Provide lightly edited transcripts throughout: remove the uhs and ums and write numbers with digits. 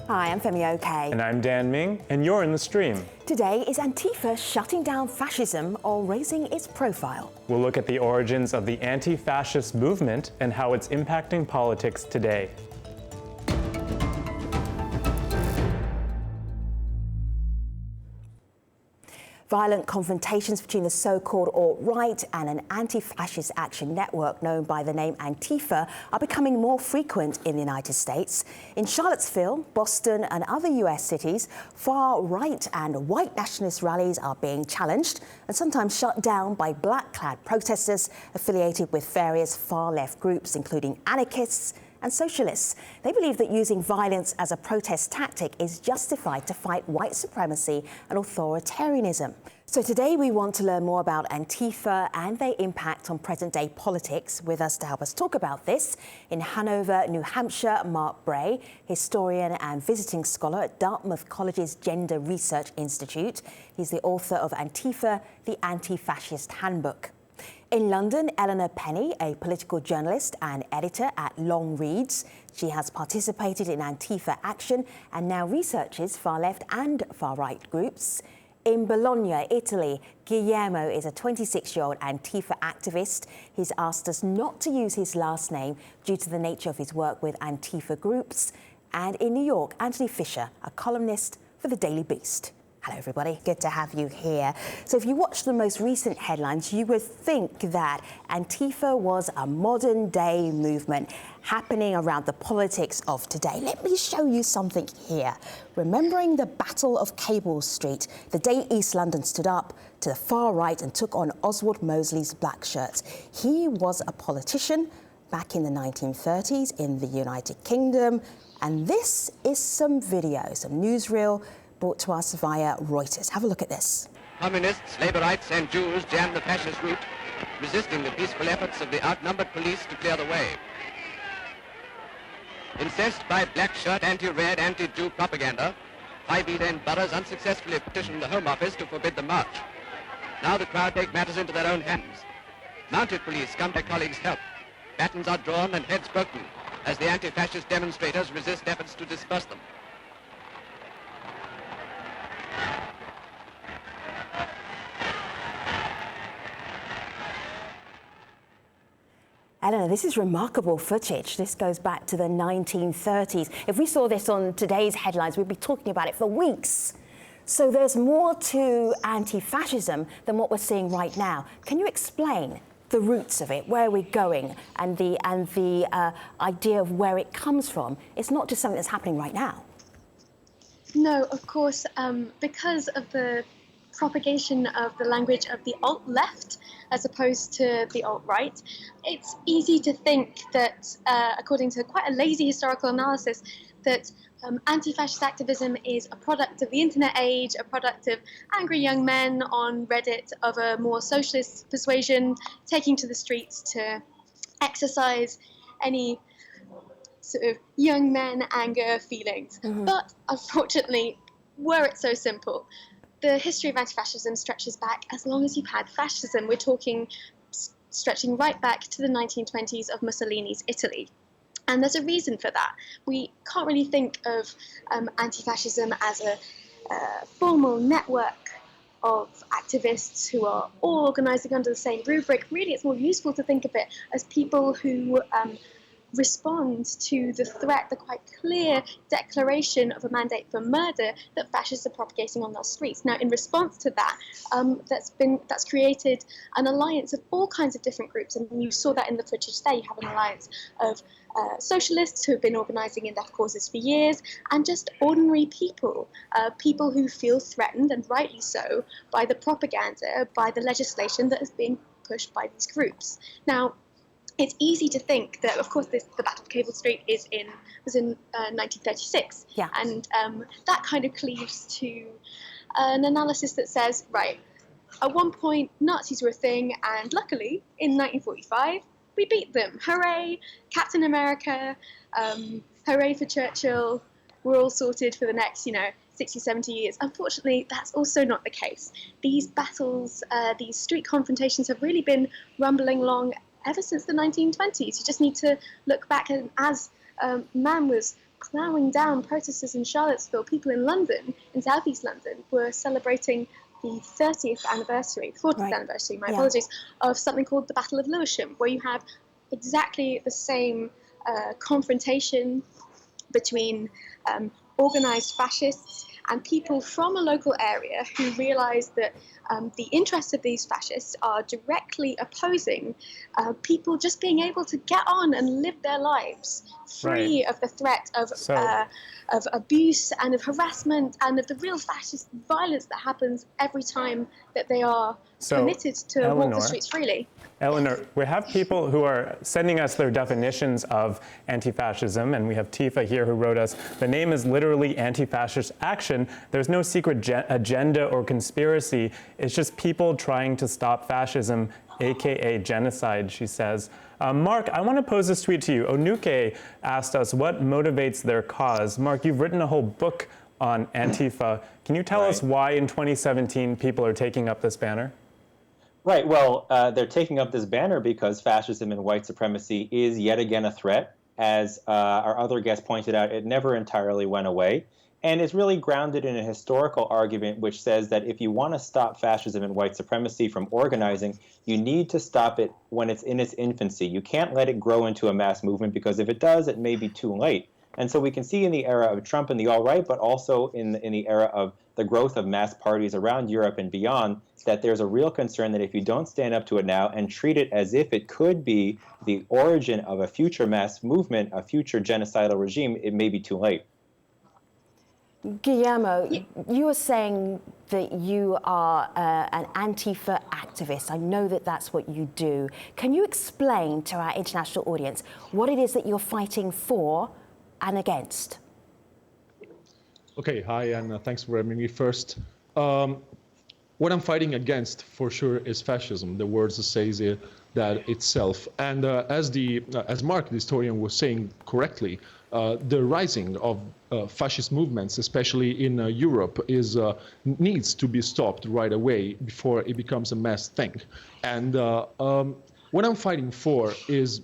Hi, I'm Femi OK. And I'm Dan Ming, and you're in the stream. Today, is Antifa shutting down fascism or raising its profile? We'll look at the origins of the anti-fascist movement and how it's impacting politics today. Violent confrontations between the so-called alt-right and an anti-fascist action network known by the name Antifa are becoming more frequent in the United States. In Charlottesville, Boston and other US cities, far-right and white nationalist rallies are being challenged and sometimes shut down by black-clad protesters affiliated with various far-left groups, including anarchists and socialists. They believe that using violence as a protest tactic is justified to fight white supremacy and authoritarianism. So today we want to learn more about Antifa and their impact on present-day politics. With us to help us talk about this, in Hanover, New Hampshire, Mark Bray, historian and visiting scholar at Dartmouth College's Gender Research Institute. He's the author of Antifa, the Anti-Fascist Handbook. In London, Eleanor Penny, a political journalist and editor at Long Reads. She has participated in Antifa action and now researches far-left and far-right groups. In Bologna, Italy, Guillermo is a 26-year-old Antifa activist. He's asked us not to use his last name due to the nature of his work with Antifa groups. And in New York, Anthony Fisher, a columnist for the Daily Beast. Hello, everybody. Good to have you here. So if you watch the most recent headlines, you would think that Antifa was a modern-day movement happening around the politics of today. Let me show you something here. Remembering the Battle of Cable Street, the day East London stood up to the far right and took on Oswald Mosley's black shirts. He was a politician back in the 1930s in the United Kingdom. And this is some video, some newsreel brought to us via Reuters. Have a look at this. Communists, laborites and Jews jammed the fascist route, resisting the peaceful efforts of the outnumbered police to clear the way. Incensed by black shirt, anti-red, anti-Jew propaganda, Highby and Boroughs unsuccessfully petitioned the Home Office to forbid the march. Now the crowd take matters into their own hands. Mounted police come to their colleagues' help. Batons are drawn and heads broken as the anti-fascist demonstrators resist efforts to disperse them. Eleanor, this is remarkable footage. This goes back to the 1930s. If we saw this on today's headlines, we'd be talking about it for weeks. So there's more to anti-fascism than what we're seeing right now. Can you explain the roots of it, where we're going, and the idea of where it comes from? It's not just something that's happening right now. No, of course, because of the propagation of the language of the alt-left as opposed to the alt-right, it's easy to think that, according to quite a lazy historical analysis, that anti-fascist activism is a product of the internet age, a product of angry young men on Reddit of a more socialist persuasion taking to the streets to exercise any sort of young men anger feelings. Mm-hmm. But unfortunately, were it so simple, the history of anti-fascism stretches back as long as you've had fascism. We're talking stretching right back to the 1920s of Mussolini's Italy. And there's a reason for that. We can't really think of anti-fascism as a formal network of activists who are all organising under the same rubric. Really, it's more useful to think of it as people who respond to the threat, the quite clear declaration of a mandate for murder that fascists are propagating on their streets. Now, in response to that, that's created an alliance of all kinds of different groups, and you saw that in the footage there. You have an alliance of socialists who have been organising in their causes for years, and just ordinary people, people who feel threatened, and rightly so, by the propaganda, by the legislation that is being pushed by these groups. Now, it's easy to think that, of course, the Battle of Cable Street was in 1936, yeah. And that kind of cleaves to an analysis that says, right, at one point Nazis were a thing, and luckily in 1945 we beat them. Hooray, Captain America! Hooray for Churchill! We're all sorted for the next, 60, 70 years. Unfortunately, that's also not the case. These battles, these street confrontations have really been rumbling along ever since the 1920s. You just need to look back, and as man was plowing down protesters in Charlottesville. People in London, in southeast London, were celebrating the 40th anniversary, my apologies, of something called the Battle of Lewisham, where you have exactly the same confrontation between organised fascists and people from a local area who realised that the interests of these fascists are directly opposing people just being able to get on and live their lives free of the threat of abuse and of harassment and of the real fascist violence that happens every time that they are permitted to walk the streets freely. Eleanor, we have people who are sending us their definitions of anti-fascism, and we have Tifa here who wrote us, the name is literally anti-fascist action. There's no secret agenda or conspiracy. It's just people trying to stop fascism, aka genocide, she says. Mark, I want to pose this tweet to you. Onuke asked us what motivates their cause. Mark, you've written a whole book on Antifa. Can you tell us why in 2017 people are taking up this banner? Right. Well, they're taking up this banner because fascism and white supremacy is yet again a threat. As our other guest pointed out, it never entirely went away. And it's really grounded in a historical argument which says that if you want to stop fascism and white supremacy from organizing, you need to stop it when it's in its infancy. You can't let it grow into a mass movement, because if it does, it may be too late. And so we can see in the era of Trump and the alt-right, but also in the era of the growth of mass parties around Europe and beyond, that there's a real concern that if you don't stand up to it now and treat it as if it could be the origin of a future mass movement, a future genocidal regime, it may be too late. Guillermo, you were saying that you are an Antifa activist. I know that that's what you do. Can you explain to our international audience what it is that you're fighting for and against? Okay, hi, and thanks for having me first. What I'm fighting against, for sure, is fascism. The words says that itself. And as Mark, the historian, was saying correctly, the rising of fascist movements, especially in Europe, needs to be stopped right away before it becomes a mass thing. And what I'm fighting for is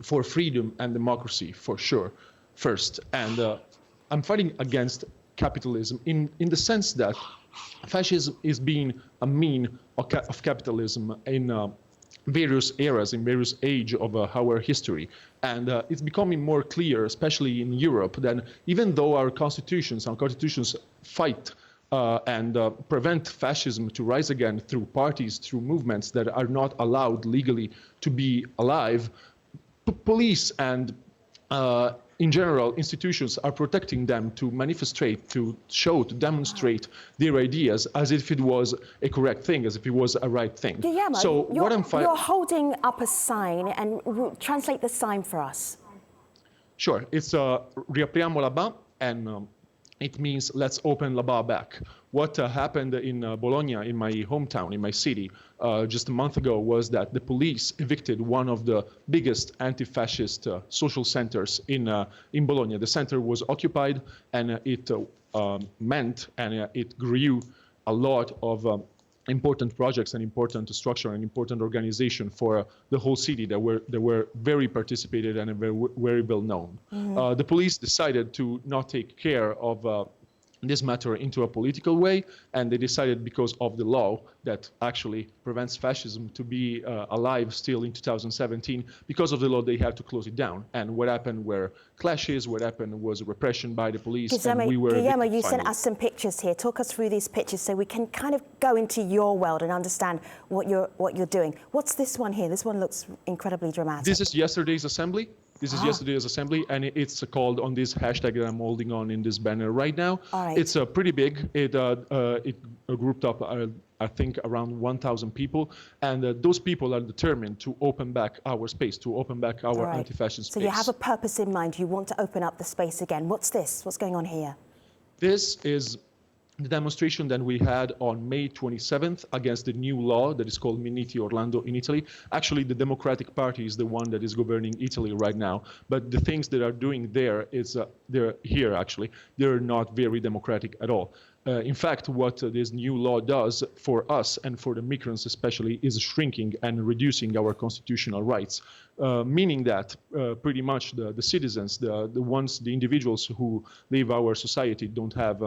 for freedom and democracy, for sure, first. And I'm fighting against capitalism in the sense that fascism is being a mean of capitalism in various eras, in various age of our history. And it's becoming more clear, especially in Europe, that even though our constitutions fight and prevent fascism to rise again through parties, through movements that are not allowed legally to be alive, police and in general, institutions are protecting them to manifestate, to show, to demonstrate their ideas as if it was a correct thing, as if it was a right thing. Guillermo, so what I'm you're holding up a sign, and translate the sign for us. Sure, it's riapriamo la bar, and it means let's open la bar back. What happened in Bologna, in my hometown, in my city, just a month ago, was that the police evicted one of the biggest anti-fascist social centers in Bologna. The center was occupied, and it meant, and it grew a lot of important projects and important structure and important organization for the whole city that were very participated and very well known. Mm-hmm. The police decided to not take care of this matter into a political way, and they decided, because of the law that actually prevents fascism to be alive still in 2017, because of the law they had to close it down. And what happened were clashes, what happened was repression by the police, and we were... Guillermo, you sent us some pictures here. Talk us through these pictures so we can kind of go into your world and understand what you're doing. What's this one here? This one looks incredibly dramatic. This is yesterday's assembly. This is yesterday's assembly, and it's called on this hashtag that I'm holding on in this banner right now. Right. It's pretty big. It grouped up, I think, around 1,000 people, and those people are determined to open back our space, to open back our anti-fascist space. So you have a purpose in mind. You want to open up the space again. What's this? What's going on here? This is the demonstration that we had on May 27th against the new law that is called Miniti Orlando in Italy. Actually, the Democratic Party is the one that is governing Italy right now. But the things that are doing there is, they're here actually, they're not very democratic at all. In fact, what this new law does for us and for the migrants especially is shrinking and reducing our constitutional rights, meaning that pretty much the citizens, the individuals who live our society don't have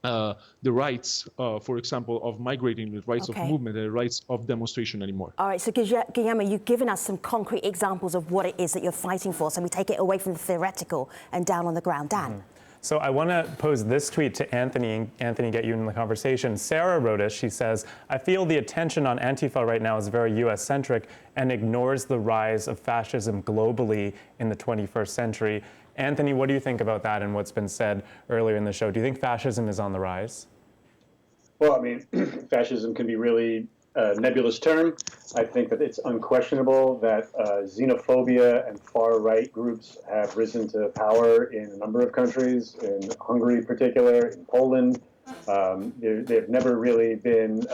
the rights, for example, of migrating, the rights of movement, the rights of demonstration anymore. All right, so Guillermo, you've given us some concrete examples of what it is that you're fighting for, so we take it away from the theoretical and down on the ground. Dan? So I want to pose this tweet to Anthony. Anthony, get you in the conversation. Sarah wrote us. She says, I feel the attention on Antifa right now is very US-centric and ignores the rise of fascism globally in the 21st century. Anthony, what do you think about that and what's been said earlier in the show? Do you think fascism is on the rise? Well, I mean, fascism can be really a nebulous term. I think that it's unquestionable that xenophobia and far-right groups have risen to power in a number of countries, in Hungary in particular, in Poland. They've never really been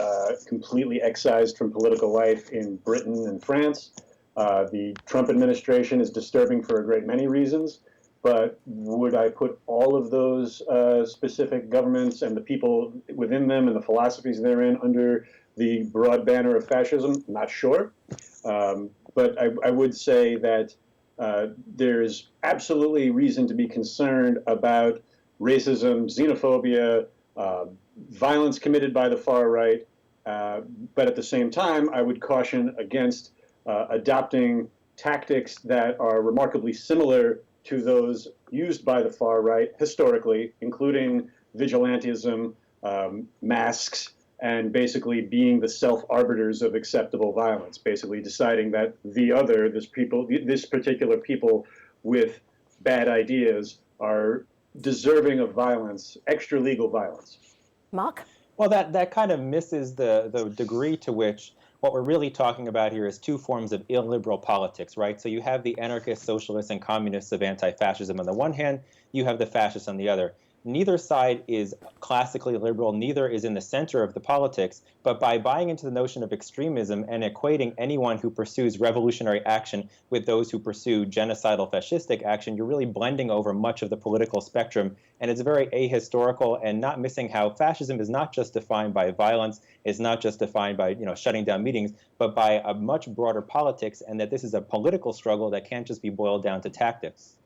completely excised from political life in Britain and France. The Trump administration is disturbing for a great many reasons. But would I put all of those specific governments and the people within them and the philosophies therein under the broad banner of fascism? Not sure. But I would say that there's absolutely reason to be concerned about racism, xenophobia, violence committed by the far right. But at the same time, I would caution against adopting tactics that are remarkably similar to those used by the far right historically, including vigilantism, masks, and basically being the self-arbiters of acceptable violence, basically deciding that this particular people with bad ideas are deserving of violence, extra-legal violence. Mark? Well, that kind of misses the degree to which what we're really talking about here is two forms of illiberal politics, right? So you have the anarchists, socialists, and communists of anti-fascism on the one hand, you have the fascists on the other. Neither side is classically liberal, neither is in the center of the politics, but by buying into the notion of extremism and equating anyone who pursues revolutionary action with those who pursue genocidal fascistic action, you're really blending over much of the political spectrum. And it's very ahistorical and not missing how fascism is not just defined by violence, it's not just defined by shutting down meetings, but by a much broader politics, and that this is a political struggle that can't just be boiled down to tactics.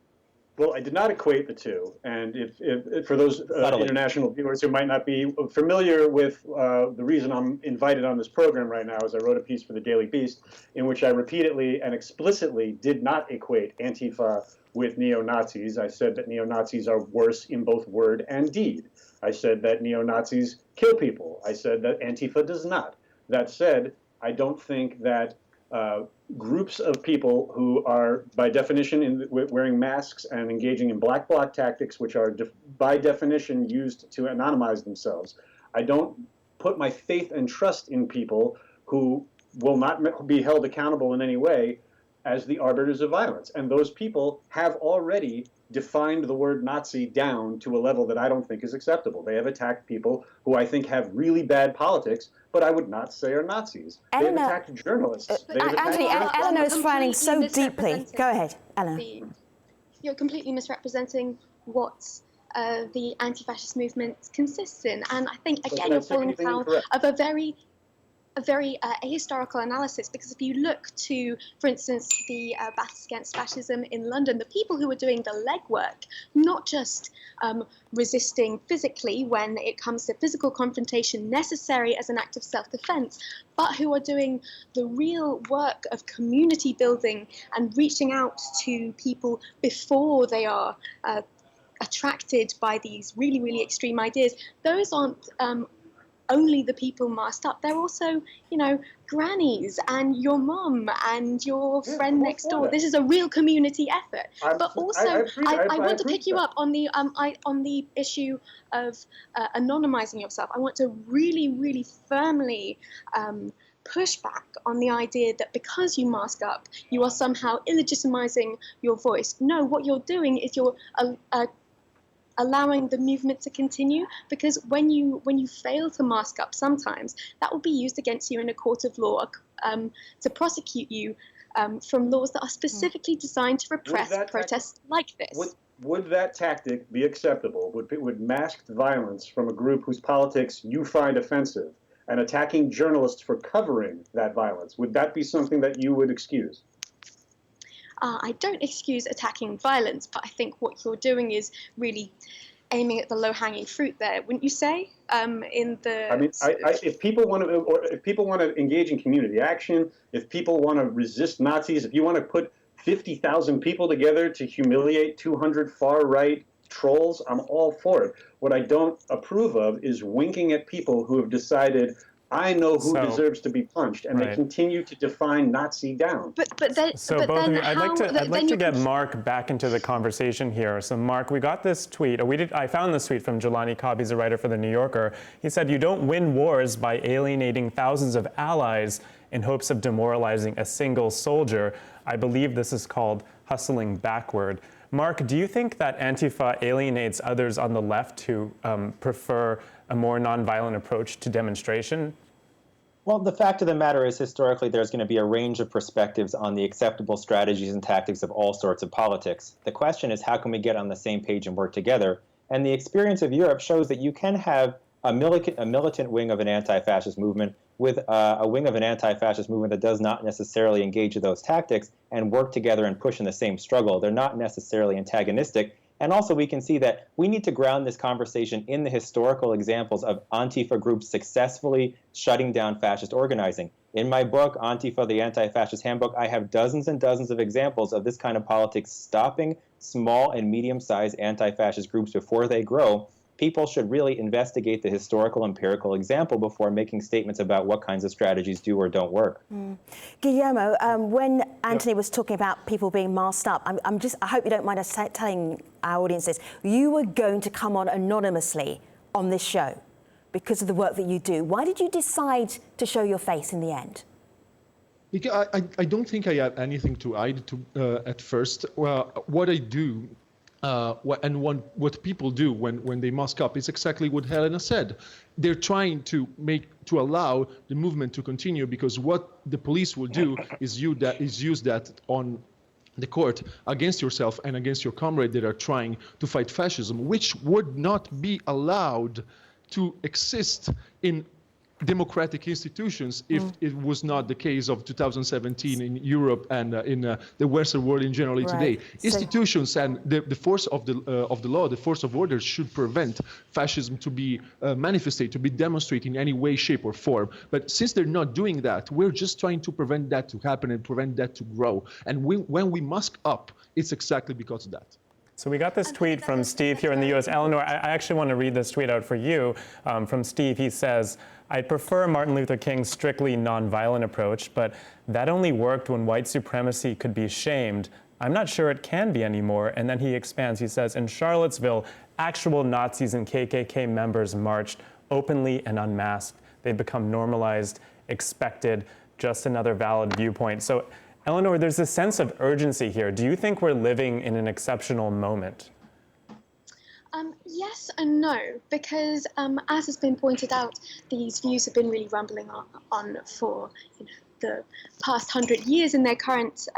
Well, I did not equate the two, and if for those international viewers who might not be familiar with the reason I'm invited on this program right now is I wrote a piece for the Daily Beast in which I repeatedly and explicitly did not equate Antifa with neo-Nazis. I said that neo-Nazis are worse in both word and deed. I said that neo-Nazis kill people. I said that Antifa does not. That said, I don't think that groups of people who are, by definition, wearing masks and engaging in black bloc tactics, which are, by definition, used to anonymize themselves. I don't put my faith and trust in people who will not be held accountable in any way as the arbiters of violence. And those people have already defined the word Nazi down to a level that I don't think is acceptable. They have attacked people who I think have really bad politics, but I would not say are Nazis. They've attacked journalists. Anthony, Eleanor is frowning so deeply. Go ahead, Eleanor. You're completely misrepresenting what the anti-fascist movement consists in. And I think, again, you're falling foul of a very ahistorical analysis, because if you look to, for instance, the battles against fascism in London, the people who were doing the legwork, not just resisting physically when it comes to physical confrontation necessary as an act of self-defense, but who are doing the real work of community building and reaching out to people before they are attracted by these really, really extreme ideas, those aren't only the people masked up. They're also, grannies and your mom and your friend next door. This is a real community effort. But also, I want to pick you up on the issue of anonymizing yourself. I want to really, really firmly push back on the idea that because you mask up, you are somehow illegitimizing your voice. No, what you're doing is you're allowing the movement to continue, because when you fail to mask up, sometimes that will be used against you in a court of law to prosecute you from laws that are specifically designed to repress protests like this. would that tactic be acceptable? Would masked violence from a group whose politics you find offensive and attacking journalists for covering that violence, would that be something that you would excuse? I don't excuse attacking violence, but I think what you're doing is really aiming at the low-hanging fruit there, wouldn't you say? I mean, if people want to engage in community action, if people want to resist Nazis, if you want to put 50,000 people together to humiliate 200 far-right trolls, I'm all for it. What I don't approve of is winking at people who have decided, I know who deserves to be punched, and they continue to define Nazi down. But then, both of you, I'd like to get Mark back into the conversation here. So Mark, we got this tweet, I found this tweet from Jelani Cobb, he's a writer for The New Yorker. He said, "You don't win wars by alienating thousands of allies in hopes of demoralizing a single soldier. I believe this is called hustling backward." Mark, do you think that Antifa alienates others on the left who prefer a more nonviolent approach to demonstration? Well, the fact of the matter is, historically, there's going to be a range of perspectives on the acceptable strategies and tactics of all sorts of politics. The question is, how can we get on the same page and work together? And the experience of Europe shows that you can have a militant wing of an anti-fascist movement with a wing of an anti-fascist movement that does not necessarily engage in those tactics and work together and push in the same struggle. They're not necessarily antagonistic. And also we can see that we need to ground this conversation in the historical examples of Antifa groups successfully shutting down fascist organizing. In my book, Antifa, the Anti-Fascist Handbook, I have dozens and dozens of examples of this kind of politics stopping small and medium-sized anti-fascist groups before they grow. People should really investigate the historical empirical example before making statements about what kinds of strategies do or don't work. Guillermo, when Anthony was talking about people being masked up, I hope you don't mind us telling our audience this. You were going to come on anonymously on this show because of the work that you do. Why did you decide to show your face in the end? Because I don't think I have anything to hide at first. Well, what I do what people do when they mask up is exactly what Helena said. They're trying to allow the movement to continue, because what the police will do is use that on the court against yourself and against your comrades that are trying to fight fascism, which would not be allowed to exist in democratic institutions if it was not the case of 2017 in Europe and in the Western world in generally today. Institutions and the force of the law, the force of order, should prevent fascism to be manifested, to be demonstrated in any way, shape, or form. But since they're not doing that, we're just trying to prevent that to happen and prevent that to grow. And when we mask up, it's exactly because of that. So we got this tweet from Steve here in the US. Eleanor, I actually want to read this tweet out for you. From Steve, he says, "I'd prefer Martin Luther King's strictly nonviolent approach, but that only worked when white supremacy could be shamed. I'm not sure it can be anymore." And then he expands, he says, "In Charlottesville, actual Nazis and KKK members marched openly and unmasked. They've become normalized, expected, just another valid viewpoint." So Eleanor, there's a sense of urgency here. Do you think we're living in an exceptional moment? Yes and no, because as has been pointed out, these views have been really rumbling on for the past 100 years in their current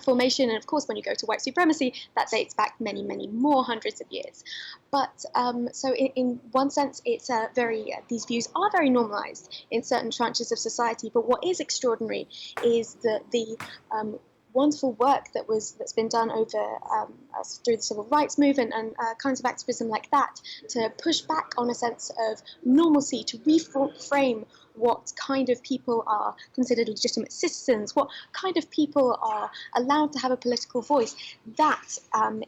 formation. And of course, when you go to white supremacy, that dates back many, many more hundreds of years. But so in one sense, it's these views are very normalized in certain tranches of society. But what is extraordinary is the wonderful work that's been done over through the civil rights movement and kinds of activism like that, to push back on a sense of normalcy, to reframe what kind of people are considered legitimate citizens, what kind of people are allowed to have a political voice. That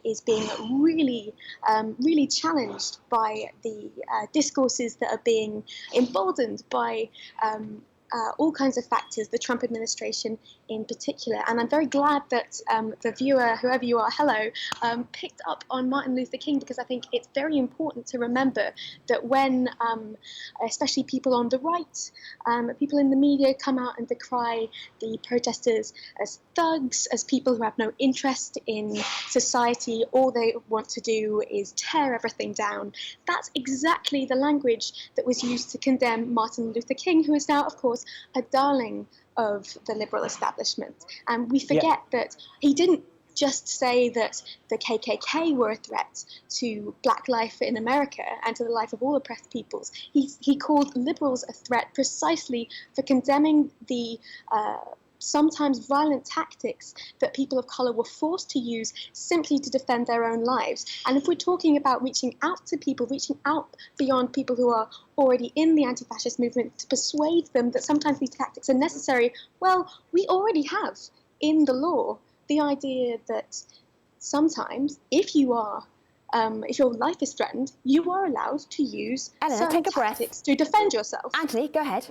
is being really, really challenged by the discourses that are being emboldened by all kinds of factors, the Trump administration in particular. And I'm very glad that the viewer, whoever you are, hello, picked up on Martin Luther King, because I think it's very important to remember that when especially people on the right, people in the media come out and decry the protesters as thugs, as people who have no interest in society, all they want to do is tear everything down. That's exactly the language that was used to condemn Martin Luther King, who is now, of course, a darling of the liberal establishment. And we forget that he didn't just say that the KKK were a threat to black life in America and to the life of all oppressed peoples. He called liberals a threat precisely for condemning the sometimes violent tactics that people of color were forced to use simply to defend their own lives. And if we're talking about reaching out to people, reaching out beyond people who are already in the anti-fascist movement to persuade them that sometimes these tactics are necessary, well, we already have in the law the idea that sometimes if you are if your life is threatened, you are allowed to use certain tactics to defend yourself. Anthony, go ahead.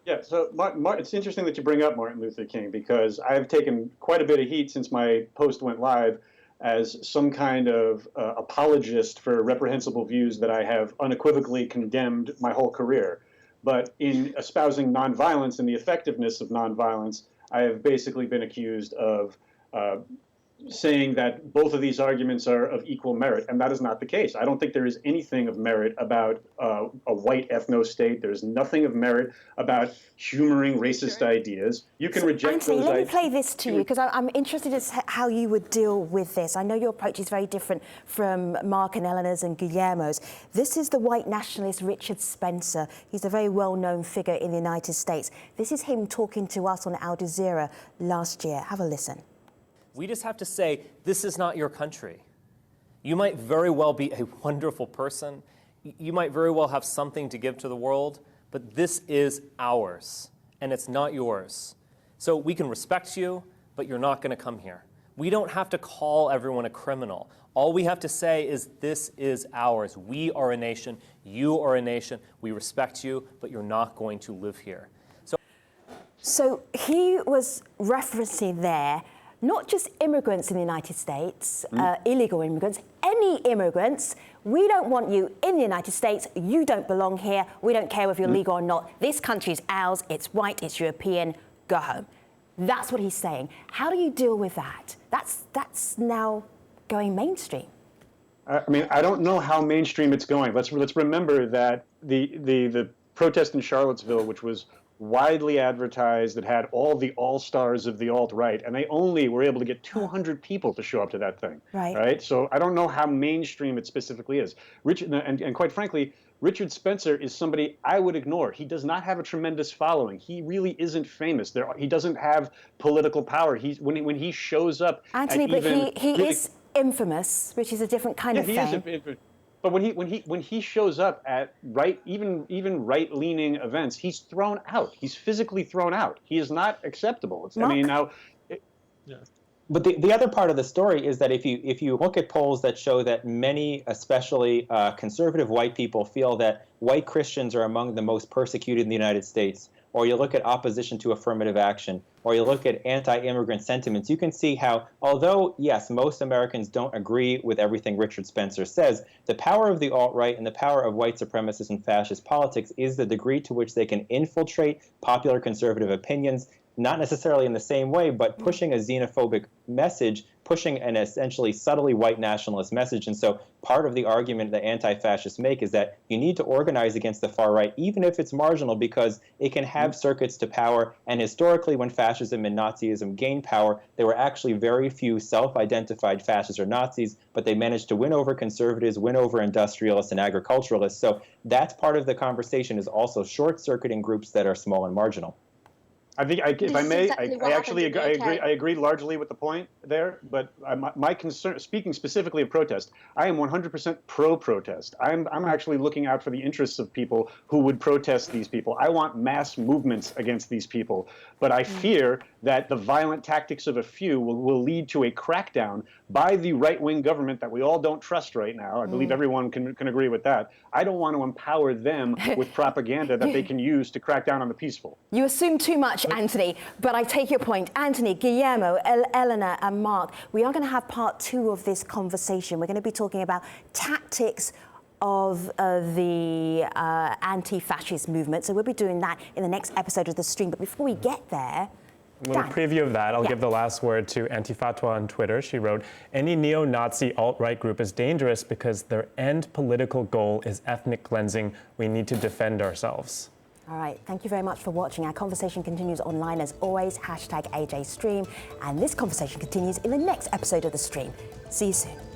Yeah, so it's interesting that you bring up Martin Luther King, because I've taken quite a bit of heat since my post went live as some kind of apologist for reprehensible views that I have unequivocally condemned my whole career. But in espousing nonviolence and the effectiveness of nonviolence, I have basically been accused of saying that both of these arguments are of equal merit, and that is not the case. I don't think there is anything of merit about a white ethno-state. There's nothing of merit about humoring racist ideas. You can reject Anthony, those let me ideas. play this to you, because I'm interested in how you would deal with this. I know your approach is very different from Mark and Eleanor's and Guillermo's. This is the white nationalist Richard Spencer. He's a very well-known figure in the United States. This is him talking to us on Al Jazeera last year. Have a listen. We just have to say, this is not your country. You might very well be a wonderful person. You might very well have something to give to the world, but this is ours, and it's not yours. So we can respect you, but you're not going to come here. We don't have to call everyone a criminal. All we have to say is, this is ours. We are a nation. You are a nation. We respect you, but you're not going to live here. So he was referencing there not just immigrants in the United States, illegal immigrants, any immigrants. We don't want you in the United States. You don't belong here. We don't care if you're legal or not. This country is ours. It's white. It's European. Go home. That's what he's saying. How do you deal with that? That's now going mainstream. I mean, I don't know how mainstream it's going. Let's remember that the protest in Charlottesville, which was widely advertised, that had all the all-stars of the alt-right, and they only were able to get 200 people to show up to that thing. Right? So I don't know how mainstream it specifically is. And quite frankly, Richard Spencer is somebody I would ignore. He does not have a tremendous following. He really isn't famous. He doesn't have political power. When he shows up, Anthony, but he is infamous, which is a different kind of thing. But when he shows up at even right-leaning events, he's thrown out. He's physically thrown out. He is not acceptable. I mean, now. But the other part of the story is that if you look at polls that show that many, especially conservative white people, feel that white Christians are among the most persecuted in the United States, or you look at opposition to affirmative action, or you look at anti-immigrant sentiments, you can see how, although, yes, most Americans don't agree with everything Richard Spencer says, the power of the alt-right and the power of white supremacist and fascist politics is the degree to which they can infiltrate popular conservative opinions, not necessarily in the same way, but pushing a xenophobic message, pushing an essentially subtly white nationalist message. And so part of the argument that anti-fascists make is that you need to organize against the far right, even if it's marginal, because it can have circuits to power. And historically, when fascism and Nazism gained power, there were actually very few self-identified fascists or Nazis, but they managed to win over conservatives, win over industrialists and agriculturalists. So that's part of the conversation, is also short-circuiting groups that are small and marginal. I think, if I may, I agree largely with the point there, but my concern, speaking specifically of protest, I am 100% pro-protest. I'm actually looking out for the interests of people who would protest these people. I want mass movements against these people, but I fear that the violent tactics of a few will lead to a crackdown by the right-wing government that we all don't trust right now. I believe everyone can agree with that. I don't want to empower them with propaganda that they can use to crack down on the peaceful. You assume too much, Anthony, but I take your point. Anthony, Guillermo, Eleanor and Mark, we are going to have part 2 of this conversation. We're going to be talking about tactics of the anti-fascist movement. So we'll be doing that in the next episode of the stream. But before we get there, with a preview of that, I'll give the last word to Antifatwa on Twitter. She wrote, any neo-Nazi alt-right group is dangerous because their end political goal is ethnic cleansing. We need to defend ourselves. All right, thank you very much for watching. Our conversation continues online as always, #AJStream. And this conversation continues in the next episode of The Stream. See you soon.